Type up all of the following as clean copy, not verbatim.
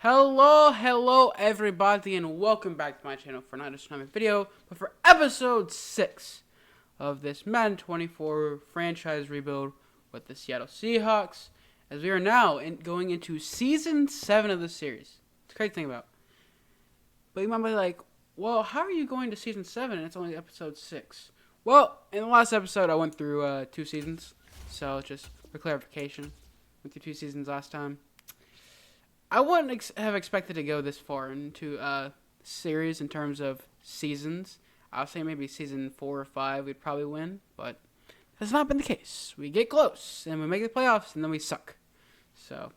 Hello everybody, and welcome back to my channel for not just another video, but for episode 6 of this Madden 24 franchise rebuild with the Seattle Seahawks, as we are now going into Season 7 of the series. It's a great thing about. But you might be like, well, how are you going to Season 7 and it's only episode 6? Well, in the last episode I went through 2 seasons, so just for clarification, went through 2 seasons last time. I wouldn't have expected to go this far into a series in terms of seasons. I'll say maybe season 4 or 5 we'd probably win, but that's not been the case. We get close, and we make the playoffs, and then we suck. So,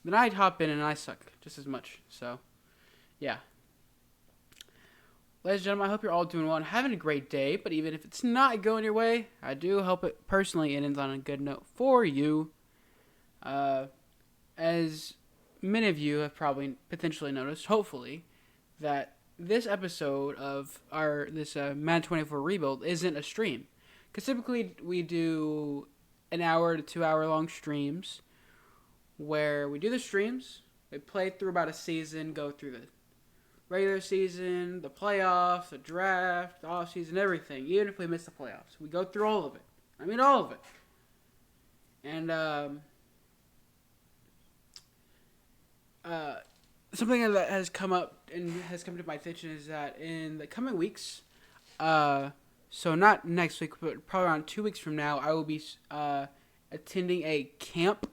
then I'd hop in, and I suck just as much. So, yeah. Ladies and gentlemen, I hope you're all doing well and having a great day, but even if it's not going your way, I do hope it personally ends on a good note for you. As many of you have probably potentially noticed, hopefully, that this episode of this Madden 24 rebuild isn't a stream. Because typically we do an hour to 2 hour long streams where we do the streams, we play through about a season, go through the regular season, the playoffs, the draft, the offseason, everything. Even if we miss the playoffs, we go through all of it. I mean, all of it. And, something that has come up and has come to my attention is that in the coming weeks, so not next week, but probably around 2 weeks from now, I will be attending a camp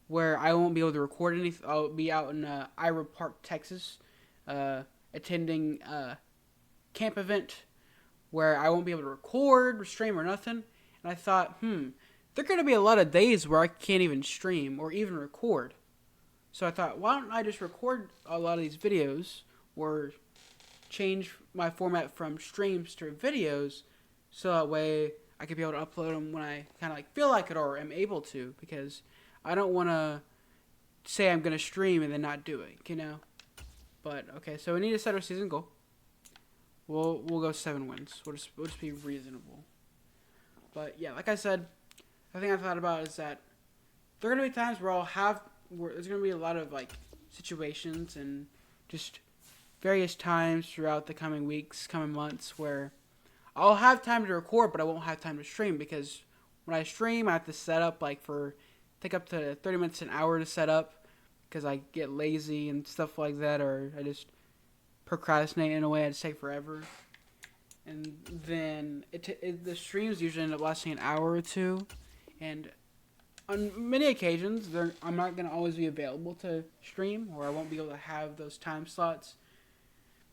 where I won't be able to record anything. I'll be out in Ira Park, Texas, attending a camp event where I won't be able to record, or stream, or nothing. And I thought, there are going to be a lot of days where I can't even stream or even record. So I thought, why don't I just record a lot of these videos or change my format from streams to videos so that way I could be able to upload them when I kind of like feel like it or am able to, because I don't want to say I'm going to stream and then not do it, you know? But, okay, so we need to set our season goal. We'll go 7 wins. We'll just be reasonable. But, yeah, like I said, the thing I thought about is that there are going to be times where there's going to be a lot of, like, situations and just various times throughout the coming weeks, coming months, where I'll have time to record, but I won't have time to stream, because when I stream, I have to set up, like, take up to 30 minutes, an hour to set up, because I get lazy and stuff like that, or I just procrastinate in a way. It take forever. And then the streams usually end up lasting an hour or two, and on many occasions, I'm not going to always be available to stream, or I won't be able to have those time slots.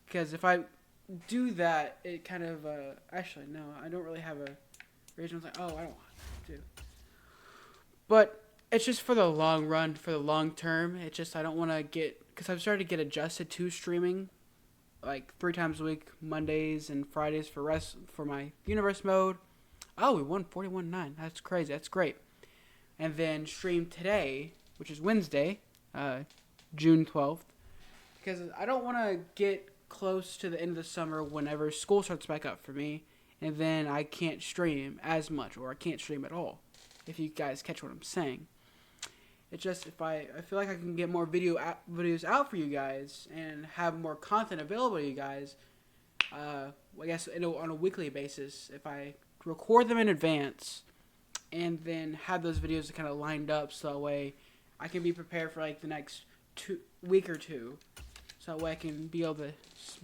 Because if I do that, it kind of, actually, no, I don't really have a reason. I was like, I don't want to. But it's just for the long run, for the long term. It's just I don't want to because I've started to get adjusted to streaming, like 3 times a week, Mondays and Fridays for my universe mode. Oh, we won 41-9. That's crazy. That's great. And then stream today, which is Wednesday, June 12th, because I don't want to get close to the end of the summer whenever school starts back up for me, and then I can't stream as much, or I can't stream at all, if you guys catch what I'm saying. It's just if I feel like I can get more videos out for you guys and have more content available to you guys, I guess on a weekly basis, if I record them in advance and then have those videos kind of lined up, so that way I can be prepared for like the next week or two. So that way I can be able to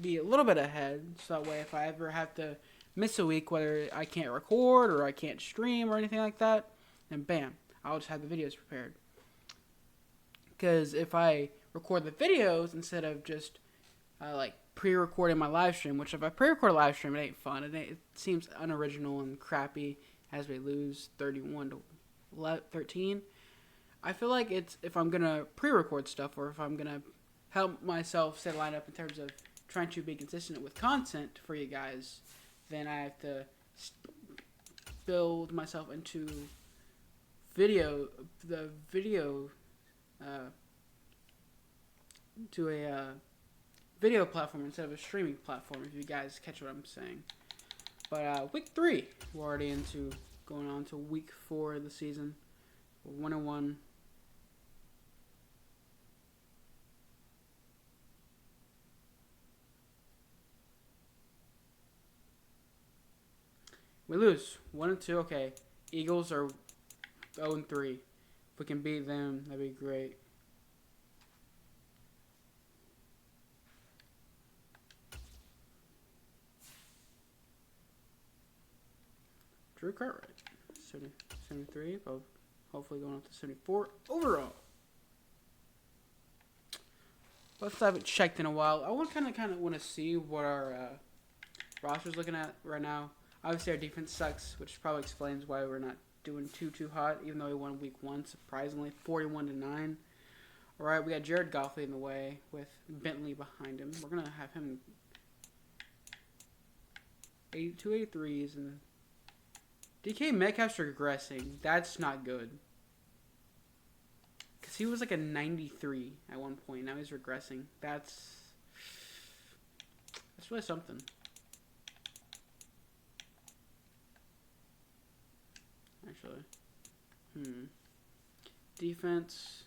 be a little bit ahead. So that way if I ever have to miss a week, whether I can't record or I can't stream or anything like that, then bam, I'll just have the videos prepared. Because if I record the videos instead of just like pre-recording my live stream, which if I pre-record a live stream, it ain't fun. It seems unoriginal and crappy as we lose 31-13. I feel like if I'm going to pre-record stuff, or if I'm going to help myself set a line up in terms of trying to be consistent with content for you guys, then I have to build myself into video platform instead of a streaming platform, if you guys catch what I'm saying. But week 3, we're already going on to week 4 of the season. We're 1-1. We lose 1-2. Okay, Eagles are 0-3. If we can beat them, that'd be great. Drew Cartwright, 73. Hopefully going up to 74 overall. Both I haven't checked in a while. I want kind of want to see what our roster's looking at right now. Obviously, our defense sucks, which probably explains why we're not doing too hot, even though we won week 1, surprisingly, 41-9. All right, we got Jared Goffley in the way with Bentley behind him. We're going to have him 283s, and DK Metcalf's regressing. That's not good. Because he was like a 93 at one point. Now he's regressing. That's really something. Actually. Defense.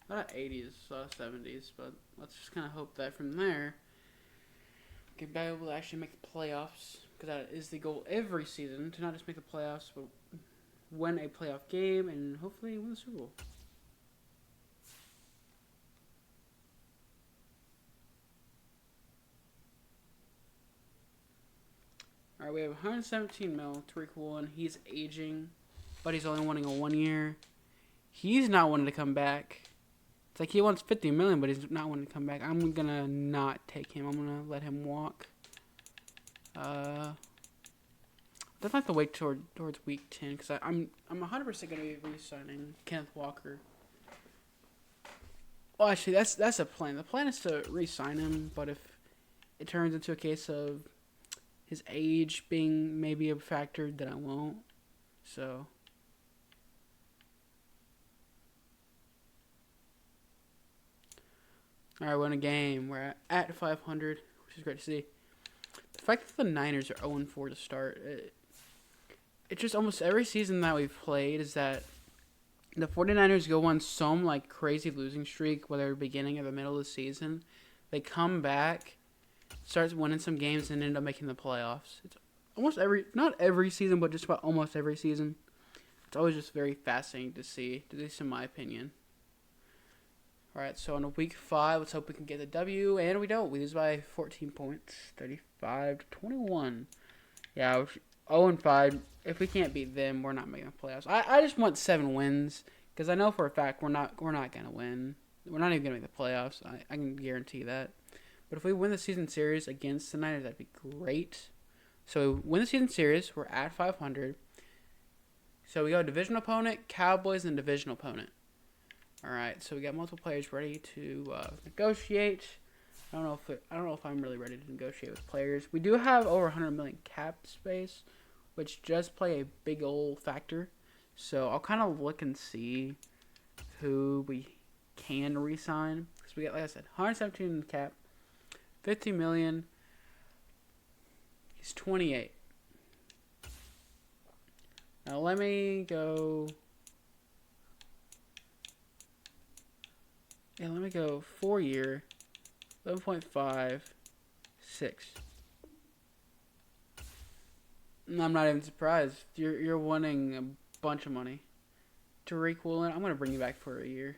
A lot of 80s, a lot of 70s, but let's just kind of hope that from there we can be able to actually make the playoffs, because that is the goal every season, to not just make the playoffs, but win a playoff game and hopefully win the Super Bowl. Alright, we have 117 mil, Tariq Woolen. He's aging, but he's only wanting a 1 year. He's not wanting to come back. It's like he wants 50 million, but he's not wanting to come back. I'm gonna not take him. I'm gonna let him walk. Definitely have to wait towards week 10, because I'm 100% gonna be re-signing Kenneth Walker. Well, actually, that's the plan. The plan is to re-sign him, but if it turns into a case of his age being maybe a factor, then I won't. So. Alright, we won a game. We're at 500, which is great to see. The fact that the Niners are 0-4 to start, it just almost every season that we've played is that the 49ers go on some like crazy losing streak, whether beginning or the middle of the season. They come back, starts winning some games, and end up making the playoffs. It's almost not every season, but just about almost every season. It's always just very fascinating to see, at least in my opinion. Alright, so on week 5, let's hope we can get the W, and we don't. We lose by 14 points, 35-21. Yeah, 0-5. If we can't beat them, we're not making the playoffs. I just want 7 wins, because I know for a fact we're not going to win. We're not even going to make the playoffs. I can guarantee that. But if we win the season series against the Niners, that'd be great. So we win the season series. We're at 500. So we go divisional opponent, Cowboys, and divisional opponent. All right. So we got multiple players ready to negotiate. I don't know if I'm really ready to negotiate with players. We do have over 100 million cap space, which does play a big old factor. So I'll kind of look and see who we can re-sign. Because we got, like I said, 117 cap. 50 million. He's 28. Now let me go. Yeah, let me go 4 year. 11.5. 6. I'm not even surprised. You're wanting a bunch of money. Tariq Woolen, I'm gonna bring you back for a year.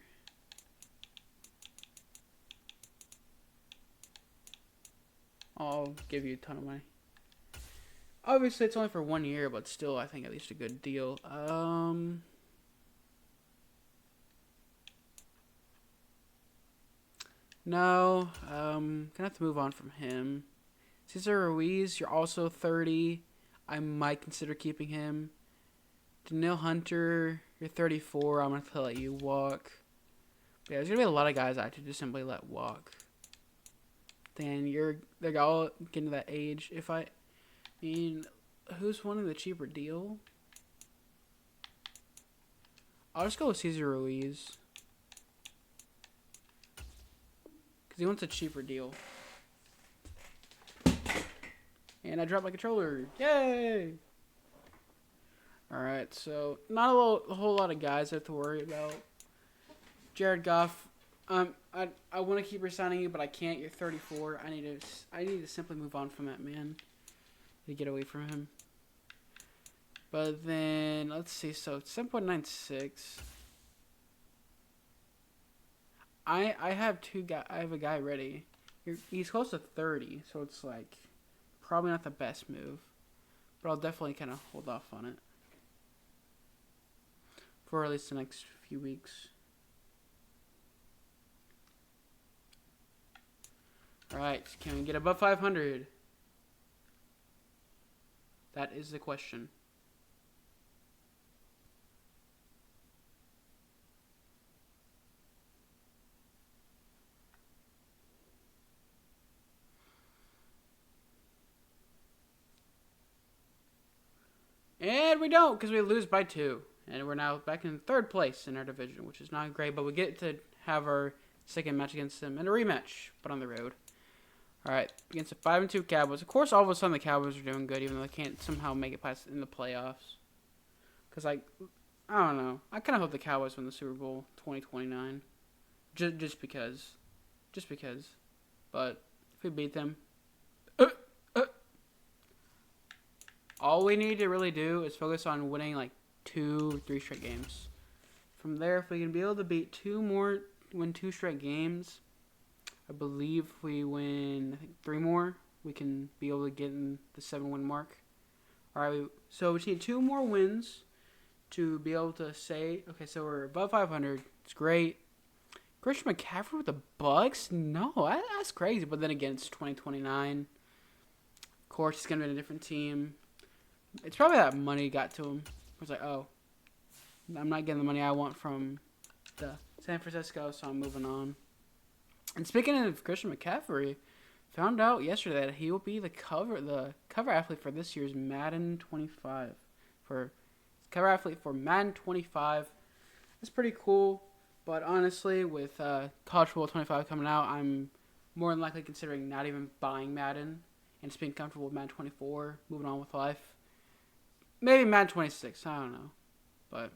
I'll give you a ton of money. Obviously, it's only for 1 year, but still, I think at least a good deal. No, gonna have to move on from him. Cesar Ruiz, you're also 30. I might consider keeping him. Daniil Hunter, you're 34. I'm gonna have to let you walk. But yeah, there's gonna be a lot of guys I could just simply let walk. Then they're all getting to that age. Who's wanting the cheaper deal? I'll just go with Cesar Ruiz. Because he wants a cheaper deal. And I dropped my controller. Yay! All right, so not a whole lot of guys I have to worry about. Jared Goff, I want to keep resigning you, but I can't. You're 34. I need to simply move on from that man. To get away from him. But then let's see. So 7.96. I have two guy. I have a guy ready. He's close to 30, so it's like probably not the best move, but I'll definitely kind of hold off on it for at least the next few weeks. All right, can we get above 500? That is the question. And we don't, because we lose by 2. And we're now back in 3rd place in our division, which is not great, but we get to have our second match against them in a rematch, but on the road. All right, against the 5-2 Cowboys. Of course, all of a sudden the Cowboys are doing good, even though they can't somehow make it past in the playoffs. Because, like, I don't know. I kind of hope the Cowboys win the Super Bowl 2029. Just because. Just because. But if we beat them, all we need to really do is focus on winning like 2-3 straight games. From there, if we can be able to win 2 straight games, I believe if we win 3 more, we can be able to get in the 7-win mark. All right, so we just need 2 more wins to be able to say, okay, so we're above 500. It's great. Christian McCaffrey with the Bucks? No, that's crazy. But then again, it's 2029. Of course, it's going to be a different team. It's probably that money got to him. It's like, oh, I'm not getting the money I want from the San Francisco, so I'm moving on. And speaking of Christian McCaffrey, found out yesterday that he will be the cover athlete for this year's Madden 25. For cover athlete for Madden 25. That's pretty cool. But honestly, with College Football 25 coming out, I'm more than likely considering not even buying Madden and just being comfortable with Madden 24, moving on with life. Maybe Madden 26, I don't know. But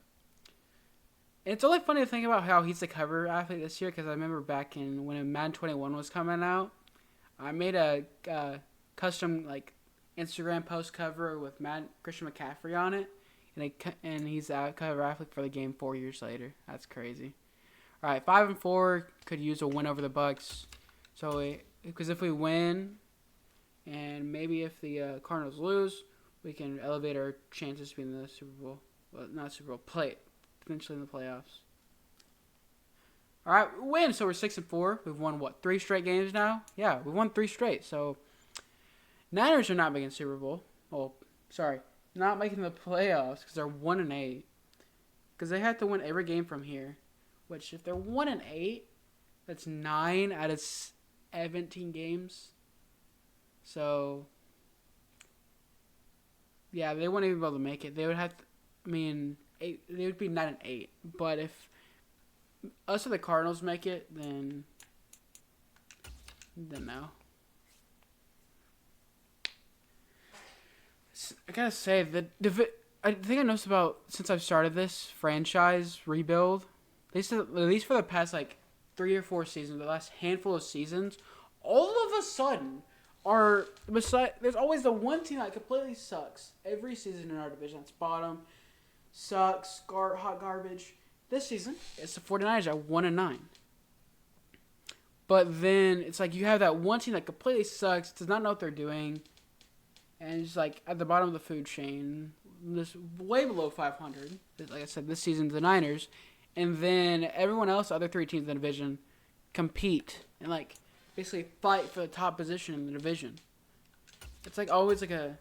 it's only funny to think about how he's the cover athlete this year, because I remember back in when Madden 21 was coming out, I made a custom like Instagram post cover with Christian McCaffrey on it, and he's a cover athlete for the game 4 years later. That's crazy. All right, 5-4 could use a win over the Bucks. So because if we win, and maybe if the Cardinals lose, we can elevate our chances to be in the Super Bowl. Well, not Super Bowl, potentially in the playoffs. All right, win. So we're 6-4. We've won 3 straight games now? Yeah, we won 3 straight. So Niners are not making Super Bowl. Oh, sorry, not making the playoffs because they're 1-8. Because they have to win every game from here. Which, if they're 1-8, that's 9 out of 17 games. So yeah, they wouldn't even be able to make it. They would have, they would be 9-8. But if us or the Cardinals make it, then no. I gotta say I think I noticed about since I've started this franchise rebuild, at least for the past 3 or 4 seasons, the last handful of seasons, all of a sudden there's always the one team that completely sucks every season in our division. It's bottom, sucks, hot garbage. This season, it's the 49ers at 1-9. But then it's like you have that one team that completely sucks, does not know what they're doing, and it's at the bottom of the food chain, this way below 500. Like I said, this season's the Niners, and then everyone else, other 3 teams in the division, compete and basically fight for the top position in the division. It's always you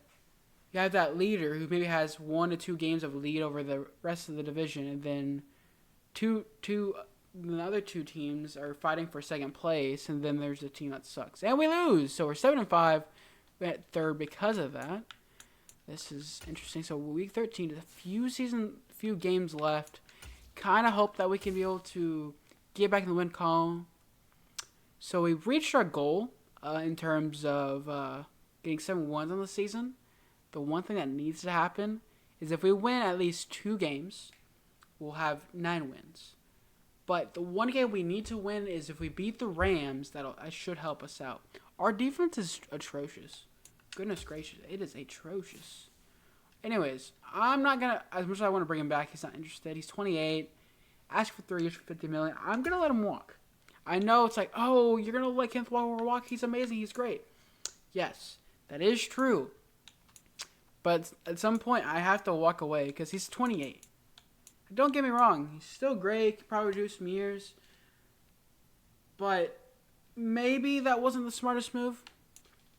have that leader who maybe has 1 to 2 games of lead over the rest of the division, and then the other 2 teams are fighting for second place, and then there's a team that sucks, and we lose. So we're 7-5 at 3rd because of that. This is interesting. So week 13, a few games left. Kind of hope that we can be able to get back in the win column. So we've reached our goal in terms of getting 7 wins on the season. The one thing that needs to happen is if we win at least 2 games, we'll have 9 wins. But the one game we need to win is if we beat the Rams, that should help us out. Our defense is atrocious. Goodness gracious, it is atrocious. Anyways, I'm not going to, as much as I want to bring him back, he's not interested. He's 28. Ask for 3 years for $50 million. I'm going to let him walk. I know it's like, oh, you're going to let Kenneth Walker walk? He's amazing. He's great. Yes, that is true. But at some point, I have to walk away because he's 28. Don't get me wrong. He's still great. Could probably do some years. But maybe that wasn't the smartest move.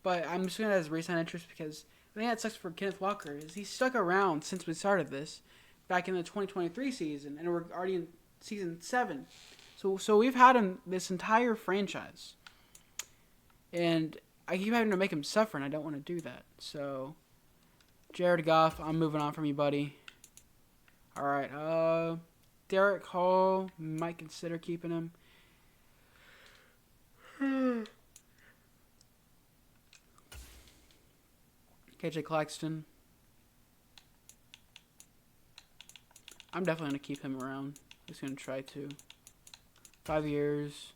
But I'm just going to have resign interest because the thing that sucks for Kenneth Walker is he's stuck around since we started this back in the 2023 season. And we're already in season 7. So we've had him this entire franchise. And I keep having to make him suffer, and I don't want to do that. So, Jared Goff, I'm moving on from you, buddy. All right, Derek Hall, might consider keeping him. KJ Claxton. I'm definitely going to keep him around. Just going to try to. 5 years.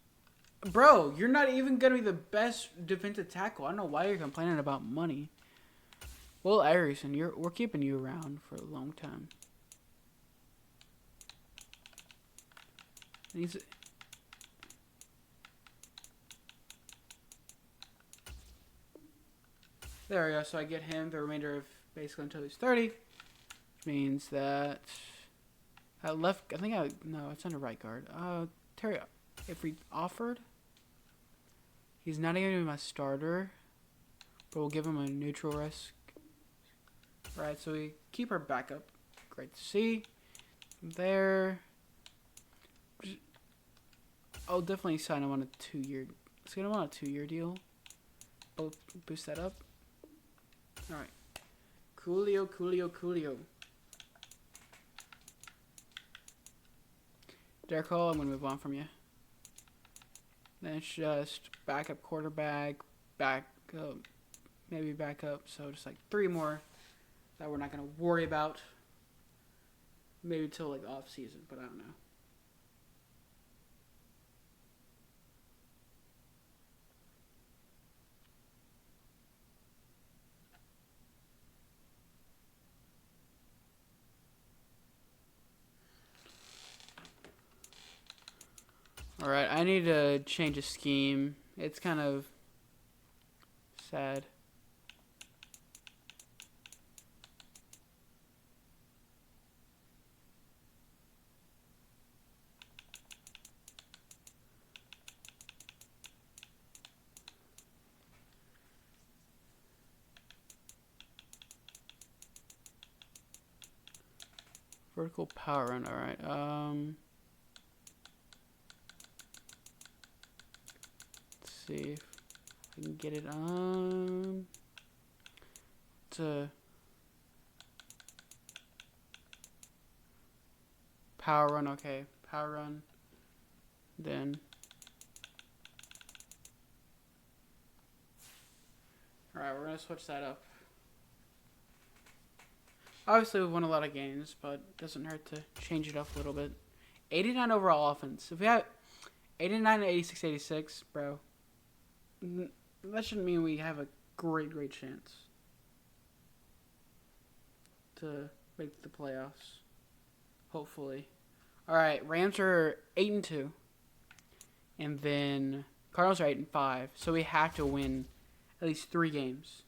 Bro, you're not even going to be the best defensive tackle. I don't know why you're complaining about money. Will Arison, we're keeping you around for a long time. There we go. So I get him the remainder of basically until he's 30. Which means that I left. No, it's under right guard. Terry, if we offered, he's not even going to be my starter, but we'll give him a neutral risk. Right, so we keep our backup. Great to see. There. I'll definitely sign him on a 2-year. Let's get him on a 2-year deal. Boost that up. All right. Coolio. Derek Hall, I'm going to move on from you. Then it's just backup quarterback, maybe backup. So just like 3 more that we're not going to worry about. Maybe till like off season, but I don't know. Alright, I need to change a scheme. It's kind of sad. Vertical power run, alright. See if I can get it on to power run. Okay, power run. Then all right, we're gonna switch that up. Obviously, we've won a lot of games, but it doesn't hurt to change it up a little bit. 89 overall offense. If we have 89 to 86, 86, bro. That shouldn't mean we have a great chance to make the playoffs. Hopefully. All right, Rams are 8-2, and then Cardinals are 8-5. So we have to win at least 3 games.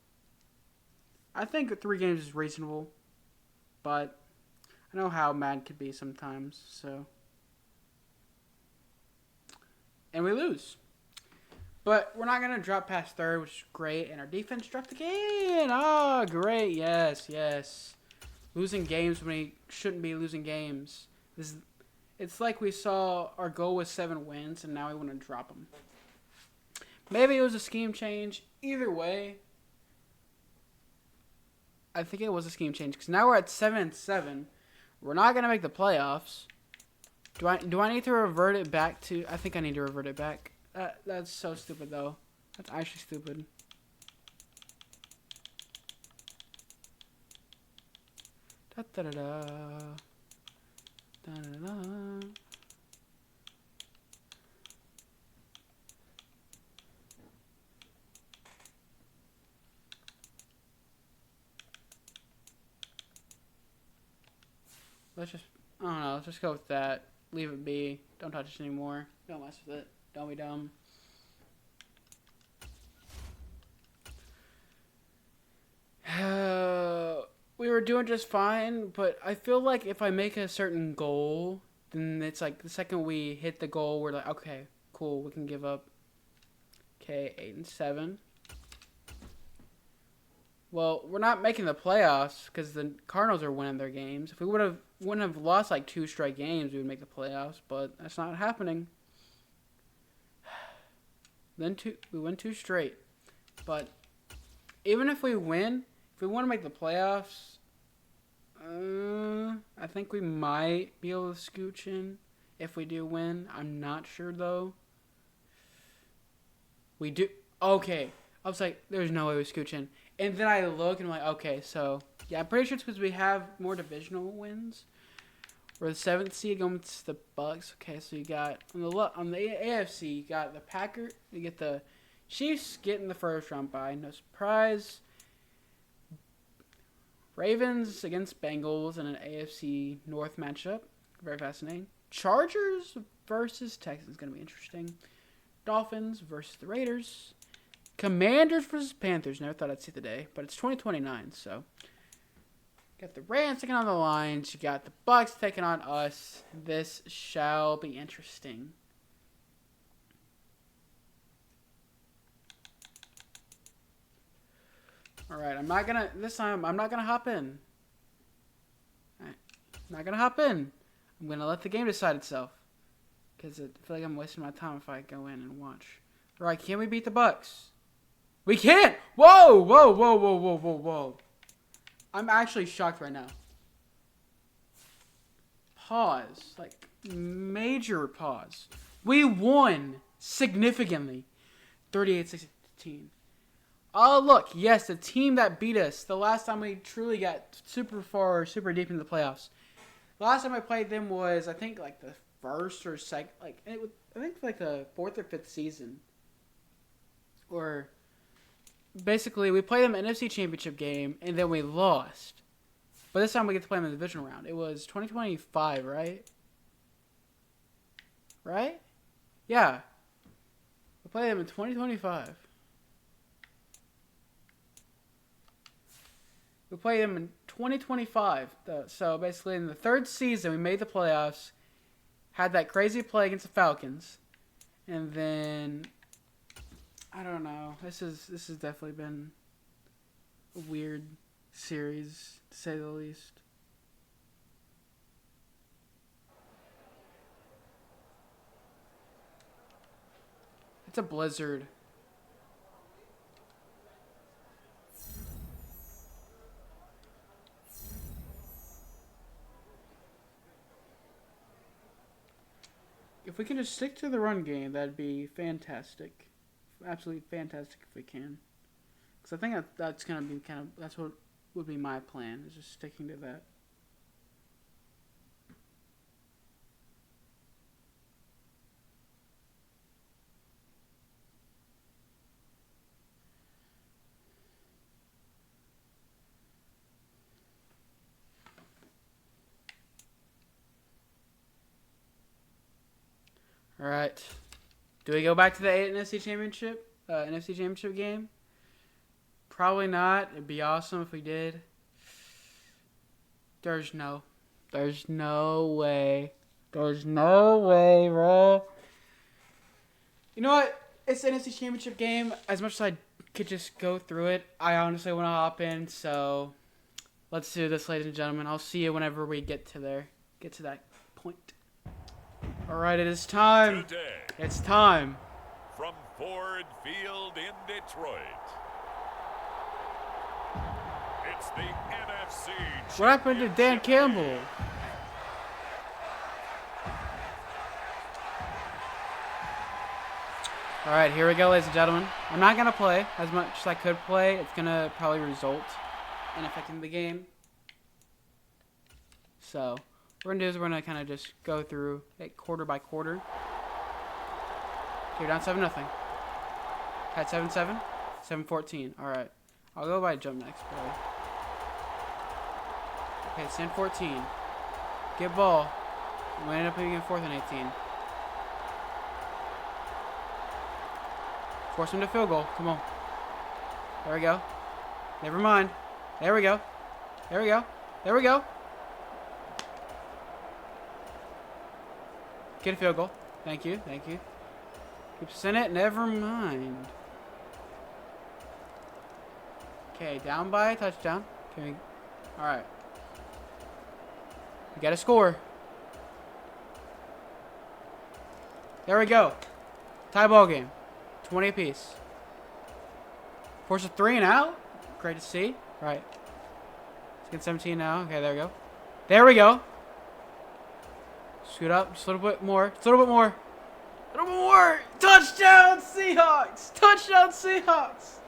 I think 3 games is reasonable, but I know how Madden could be sometimes. So, and we lose. But we're not going to drop past 3rd, which is great. And our defense dropped again. Oh, great. Yes. Losing games when we shouldn't be losing games. It's like we saw our goal was 7 wins, and now we want to drop them. Maybe it was a scheme change. Either way, I think it was a scheme change. Because now we're at 7-7. We're not going to make the playoffs. Do I need to revert it back to... I think I need to revert it back. That's so stupid, though. That's actually stupid. Did Da da da da da da. Let's just, I don't know, let's just go with that. Leave it be. Don't touch it anymore. Don't mess with it. Don't be dumb. We were doing just fine, but I feel like if I make a certain goal, then it's like the second we hit the goal, we're like, okay, cool, we can give up. Okay, 8 and 7. Well, we're not making the playoffs because the Cardinals are winning their games. If we wouldn't have lost like 2 straight games, we would make the playoffs, but that's not happening. We win 2 straight, but even if we win, if we want to make the playoffs, I think we might be able to scooch in if we do win. I'm not sure though. We do. Okay, I was like, there's no way we scooch in. And then I look and I'm like, okay, so yeah, I'm pretty sure it's because we have more divisional wins. We're the 7th seed going against the Bucks. Okay, so you got on the AFC, you got the Packers. You get the Chiefs getting the first round bye, no surprise. Ravens against Bengals in an AFC North matchup, very fascinating. Chargers versus Texans, going to be interesting. Dolphins versus the Raiders. Commanders versus Panthers. Never thought I'd see the day, but it's 2029, so. Got the Rams taking on the Lions. You got the Bucks taking on us. This shall be interesting. Alright, this time, I'm not gonna hop in. Alright, I'm not gonna hop in. I'm gonna let the game decide itself. Because I feel like I'm wasting my time if I go in and watch. Alright, can we beat the Bucks? We can't! Whoa, whoa, whoa, whoa, whoa, whoa, whoa. I'm actually shocked right now. Pause. Like, major pause. We won significantly. 38-16. Oh, look. Yes, the team that beat us the last time we truly got super far, super deep into the playoffs. The last time I played them was, I think, like the first or second, like, I think like the 4th or 5th season. Or, basically, we played them in an NFC Championship game, and then we lost. But this time we get to play them in the divisional round. It was 2025, right? Right? Yeah. We played them in 2025. We played them in 2025. So basically in the 3rd season, we made the playoffs. Had that crazy play against the Falcons. And then, I don't know. This has definitely been a weird series, to say the least. It's a blizzard. If we can just stick to the run game, that'd be fantastic. Absolutely fantastic if we can. Because I think that's going to be that's what would be my plan, is just sticking to that. All right. Do we go back to the NFC Championship game? Probably not. It'd be awesome if we did. There's no way. There's no way, bro. You know what? It's the NFC Championship game. As much as I could just go through it, I honestly want to hop in. So let's do this, ladies and gentlemen. I'll see you whenever we get to that point. All right, it is time. Today, it's time. From Ford Field in Detroit, it's the NFC. What happened to Dan Campbell? All right, here we go, ladies and gentlemen. I'm not going to play as much as I could play. It's going to probably result in affecting the game. So we're gonna do is we're gonna kind of just go through it quarter by quarter. Okay, you're down 7-0. At 7-7, 7-14. All right, I'll go by jump next play. Okay, it's 10-14. Get ball. We end up being 4th and 18. Force him to field goal. Come on. There we go. Never mind. There we go. There we go. There we go. Get a field goal. Thank you. Thank you. Keeps in it. Never mind. Okay, down by a touchdown. Okay. All right. We got to score. There we go. Tie ball game. 20 apiece. Force a 3 and out. Great to see. Right. Let's get 17 now. Okay, there we go. There we go. Scoot up just a little bit more. Just a little bit more. A little bit more. Touchdown Seahawks. Touchdown Seahawks.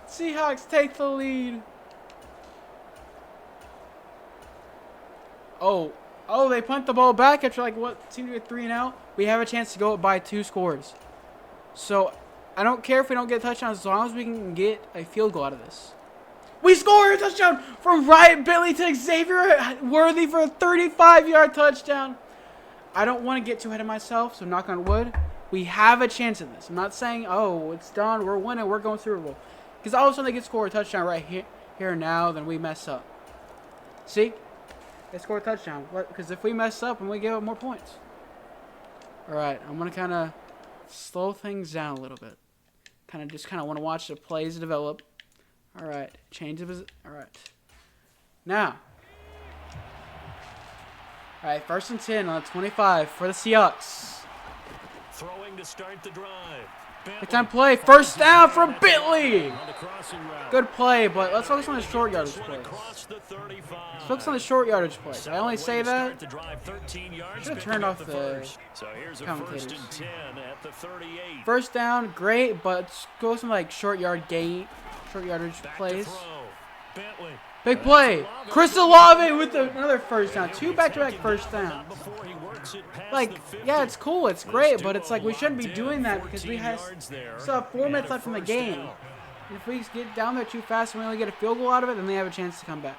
Seahawks take the lead. Oh, they punt the ball back after like what seemed to be a 3 and out. We have a chance to go up by 2 scores. So I don't care if we don't get touchdowns as long as we can get a field goal out of this. We score a touchdown from Ryan Bentley to Xavier Worthy for a 35-yard touchdown. I don't want to get too ahead of myself, so knock on wood. We have a chance in this. I'm not saying, oh, it's done, we're winning, we're going Super Bowl. Because all of a sudden they get score a touchdown right here now, then we mess up. See? They score a touchdown. Because if we mess up, and we give up more points. All right, I'm going to kind of slow things down a little bit. Kind of want to watch the plays develop. All right, change of his. All right. Now. All right, 1st and 10 on 25 for the Seahawks. Throwing to start the drive. Big time play. 1st down from Bentley. Good play, but let's focus on the short yardage plays. Let's focus on the short yardage plays. I only say that. I should have turned off the commentators. 1st down, great, but go some like short yardage plays. Big play. Chris Olave with another 1st down. 2 back-to-back 1st downs. Like, yeah, it's cool. It's great, but it's like we shouldn't be doing that because we still have 4 minutes left in the game. And if we get down there too fast and we only get a field goal out of it, then they have a chance to come back.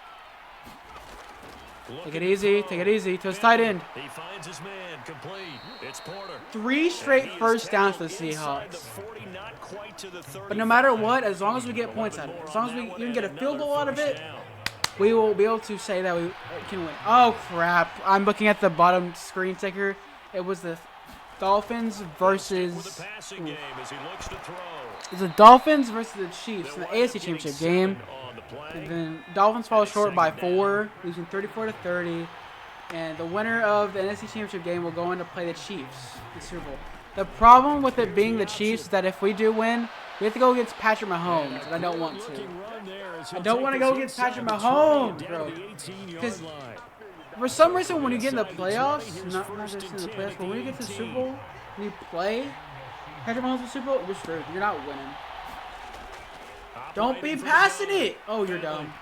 Take it easy. Take it easy to his tight end. He finds his man complete. It's Porter. 3 straight 1st downs for the Seahawks. But no matter what, as long as we get points out of it, as long as we even get a field goal out of it, we will be able to say that we can win. Oh, crap. I'm looking at the bottom screen ticker. It was the Dolphins versus... It's the Dolphins versus the Chiefs in the AFC Championship game. And then Dolphins fall short by 4, losing 34-30. And the winner of the NFC Championship game will go in to play the Chiefs in the Super Bowl. The problem with it being the Chiefs is that if we do win, we have to go against Patrick Mahomes, and I don't want to. I don't want to go against Patrick Mahomes, bro. Because for some reason, when you get in the playoffs, not just in the playoffs, but when you get to the Super Bowl, and you play Patrick Mahomes in the Super Bowl, you're screwed. You're not winning. Don't be passing it. Oh, you're dumb.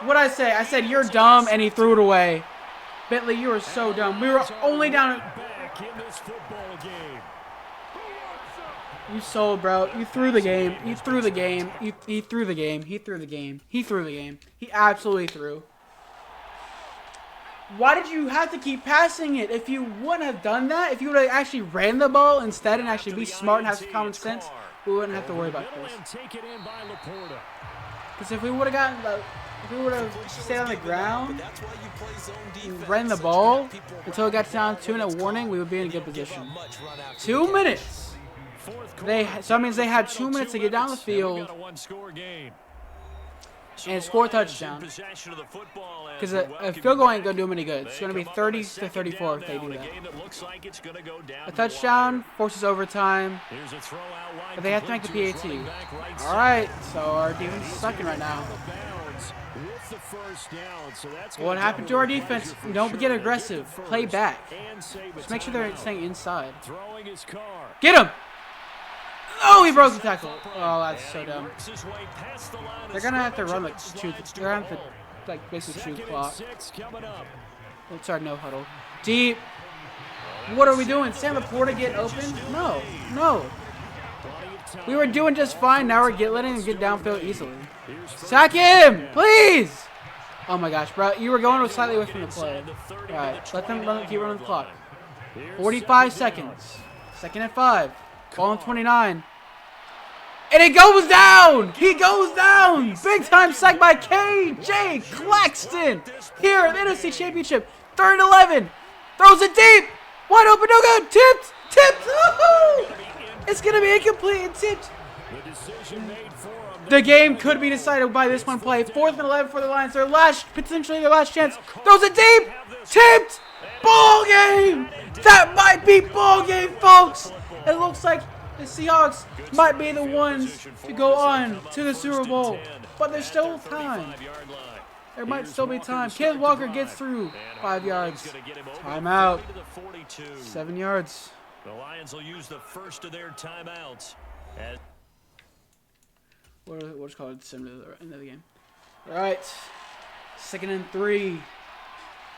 What'd I say? I said you're dumb, and he threw it away. Bentley, you were so dumb. We were only down. You sold, bro. You threw the game. You threw the game. He threw the game. He threw the game. He threw the game. He absolutely threw. Why did you have to keep passing it? If you wouldn't have done that, if you would have actually ran the ball instead and actually be smart and have some common sense, we wouldn't have to worry about this. Because if we would have gotten the... If we would have stayed on the ground and ran the ball until it got down 2-minute warning, we would be in a good position. 2 minutes. So that means they had 2 minutes to get down the field and score a touchdown. Because a field goal ain't going to do them any good. It's going to be 30-34 if they do that. A touchdown forces overtime. But they have to make the PAT. All right, so our defense is sucking right now. What happened to our defense? Don't get aggressive. Play back. Just make sure they're staying inside. Get him! Oh, he broke the tackle. Oh, that's so dumb. They're gonna have to run the shoot. They're like basically shoot 2nd clock. and 6 coming up. It's our no huddle. Deep. What are we doing? Sam Laporta getting open? No. No. We were doing just fine. Now we're letting him get downfield easily. Sack him, please. Oh my gosh, bro. You were going slightly away from the play. All right. Let them keep running the clock. 45 seconds. 2nd and 5. Ball on 29. And it goes down! He goes down! Big time sack by K.J. Claxton here at the NFC Championship. 3rd and 11. Throws it deep. Wide open, no good. Tipped. Tipped. Woohoo! It's going to be incomplete and tipped. The game could be decided by this one play. 4th and 11 for the Lions. Potentially their last chance. Throws it deep. Tipped. Ball game. That might be ball game, folks. It looks like the Seahawks might be the ones to go on to the Super Bowl. But there's still time. There might still be time. Kenneth Walker gets through 5 yards. Timeout. 7 yards. The Lions will use the first of their timeouts. What's called the end of the game. All right. 2nd and 3.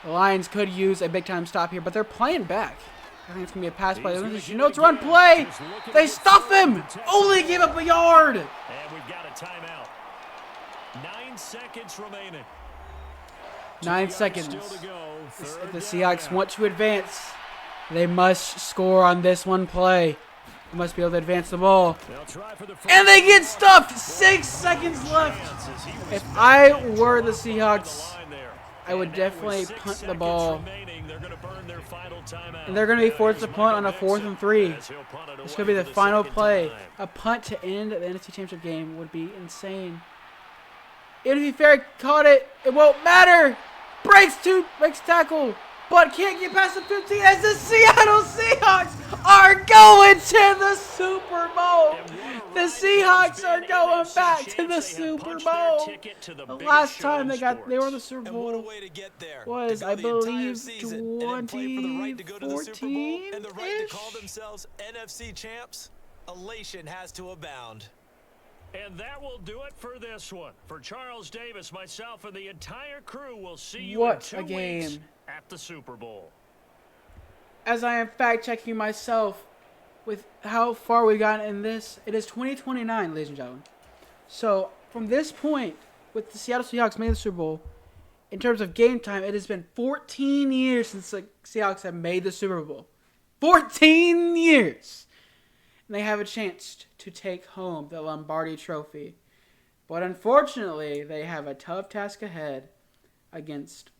The Lions could use a big time stop here, but they're playing back. I think it's going to be a pass play. You know it's a run play. They stuff him. Only give up a yard. And we've got a timeout. 9 seconds remaining. 9 seconds. If the Seahawks want to advance, they must score on this one play. They must be able to advance the ball. And they get stuffed. 6 seconds left. If I were the Seahawks, I would definitely punt the ball. And they're going to be forced to punt on a 4th and 3. This could be the final play. A punt to end the NFC Championship game would be insane. Even if he fair caught it, it won't matter. Breaks tackle, but can't get past the 15 as the Seattle Seahawks are going to the Super Bowl. The Seahawks are going back to the Super Bowl. The last time they were in the Super Bowl was, I believe, 2014. And the right to call themselves NFC champs. Elation has to abound. And that will do it for this one. For Charles Davis, myself, and the entire crew will see you in 2 weeks at the Super Bowl. As I am fact-checking myself with how far we've gotten in this, it is 2029, ladies and gentlemen. So, from this point, with the Seattle Seahawks making the Super Bowl, in terms of game time, it has been 14 years since the Seahawks have made the Super Bowl. 14 years! And they have a chance to take home the Lombardi Trophy. But unfortunately, they have a tough task ahead against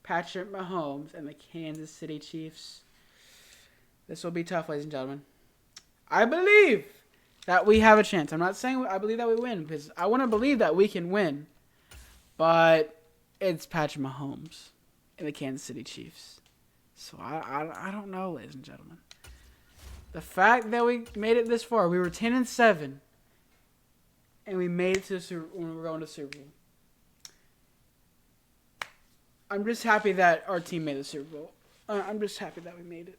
Patrick Mahomes and the Kansas City Chiefs. This will be tough, ladies and gentlemen. I believe that we have a chance. I'm not saying I believe that we win, because I want to believe that we can win. But it's Patrick Mahomes and the Kansas City Chiefs. So I don't know, ladies and gentlemen. The fact that we made it this far, we were 10-7, and we made it to the when we were going to the Super Bowl. I'm just happy that our team made the Super Bowl. I'm just happy that we made it.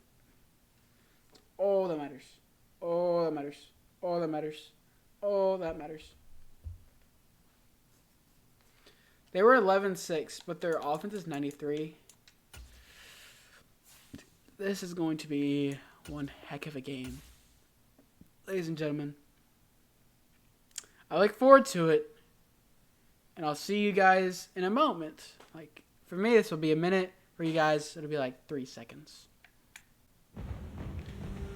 All that matters. All that matters. All that matters. All that matters. They were 11-6, but their offense is 93. This is going to be one heck of a game. Ladies and gentlemen, I look forward to it, and I'll see you guys in a moment. Like, for me, this will be a minute. For you guys, it'll be like 3 seconds.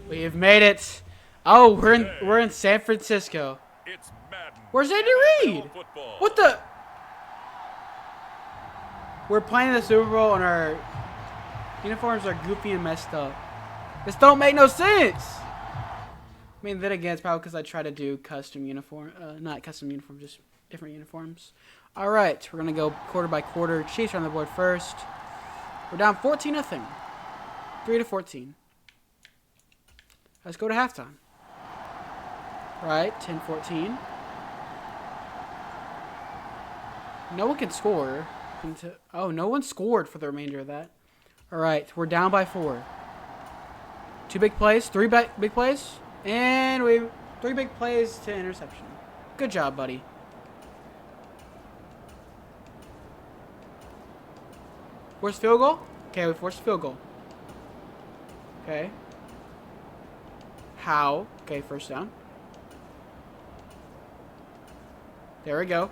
We have made it. Oh, we're in San Francisco. It's Madden. Where's Andy Reid? What the? We're playing the Super Bowl and our uniforms are goofy and messed up. This don't make no sense. I mean, then again, it's probably because I try to do custom uniform, not custom uniform, just different uniforms. All right, we're gonna go quarter by quarter. Chiefs are on the board first. We're down 14-0, 3-14. Let's go to halftime. Right, 10-14. No one can score. Oh, no one scored for the remainder of that. All right, we're down by 4. 2 big plays, 3 big plays, and 3 big plays to interception. Good job, buddy. Forced field goal? Okay, we forced a field goal. Okay. How? Okay, first down. There we go.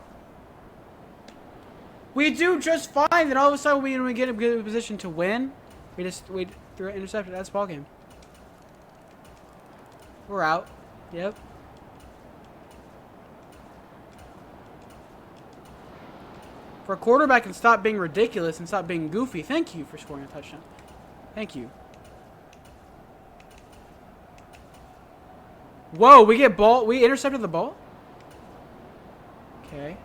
We do just fine. Then all of a sudden, when we get in a good position to win, we threw an interception. That's ball game. We're out. Yep. For a quarterback and stop being ridiculous and stop being goofy. Thank you for scoring a touchdown. Thank you. Whoa, we get ball. We intercepted the ball? Okay.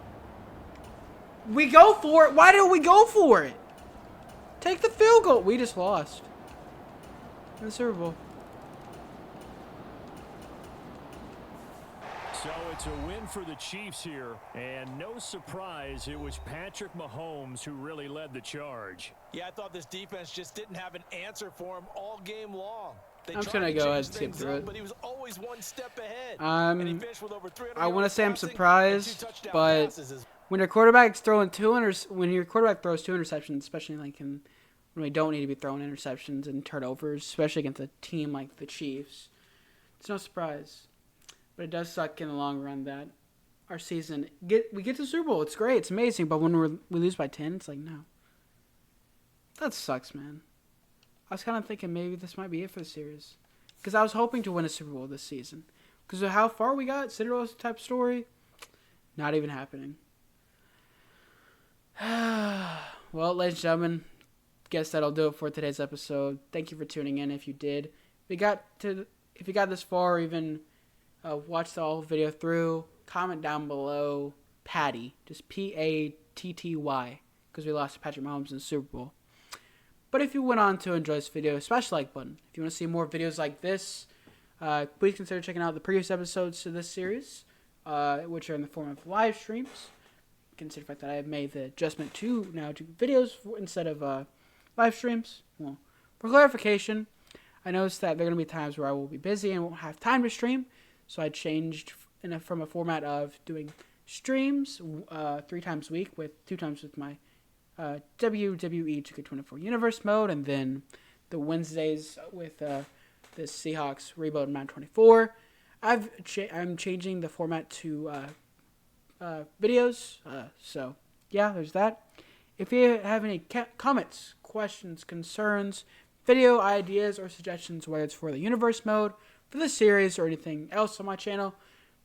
We go for it. Why don't we go for it? Take the field goal. We just lost in the Super Bowl. So it's a win for the Chiefs here, and no surprise, it was Patrick Mahomes who really led the charge. Yeah, I thought this defense just didn't have an answer for him all game long. I'm just going to go ahead and skip through it. But he was always one step ahead. I want to say I'm surprised, but when your quarterback throws two interceptions, especially like when we don't need to be throwing interceptions and turnovers, especially against a team like the Chiefs, it's no surprise. But it does suck in the long run that our season we get to the Super Bowl. It's great, it's amazing. But when we lose by 10, it's like no. That sucks, man. I was kind of thinking maybe this might be it for the series, because I was hoping to win a Super Bowl this season. Because of how far we got, Cinderella type story, not even happening. Well, ladies and gentlemen, guess that'll do it for today's episode. Thank you for tuning in. If you did, if you got this far, or even watched the whole video through, comment down below Patty, just Patty, because we lost to Patrick Mahomes in the Super Bowl. But if you went on to enjoy this video, smash the like button. If you want to see more videos like this, please consider checking out the previous episodes to this series, which are in the form of live streams. Consider the fact that I have made the adjustment to now do videos instead of live streams. Well, for clarification, I noticed that there are going to be times where I will be busy and won't have time to stream, so I changed from a format of doing streams 3 times a week, with 2 times with my WWE 2K24 Universe mode, and then the Wednesdays with the Seahawks Rebuild Madden 24. I'm changing the format to videos, so yeah, there's that. If you have any comments, questions, concerns, video ideas, or suggestions, whether it's for the Universe mode, for the series, or anything else on my channel,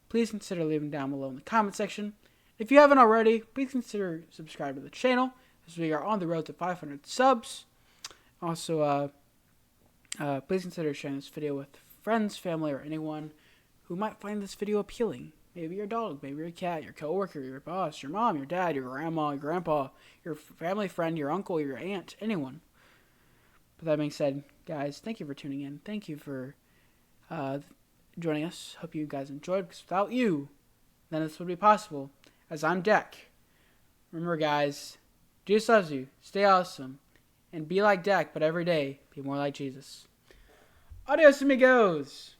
please consider leaving down below in the comment section. If you haven't already, please consider subscribing to the channel, as we are on the road to 500 subs. Also, please consider sharing this video with friends, family, or anyone who might find this video appealing. Maybe your dog, maybe your cat, your coworker, your boss, your mom, your dad, your grandma, your grandpa, your family friend, your uncle, your aunt, anyone. But that being said, guys, thank you for tuning in. Thank you for joining us. Hope you guys enjoyed, because without you, none of this would be possible. As I'm Dak. Remember, guys, Jesus loves you. Stay awesome. And be like Dak, but every day, be more like Jesus. Adios, amigos.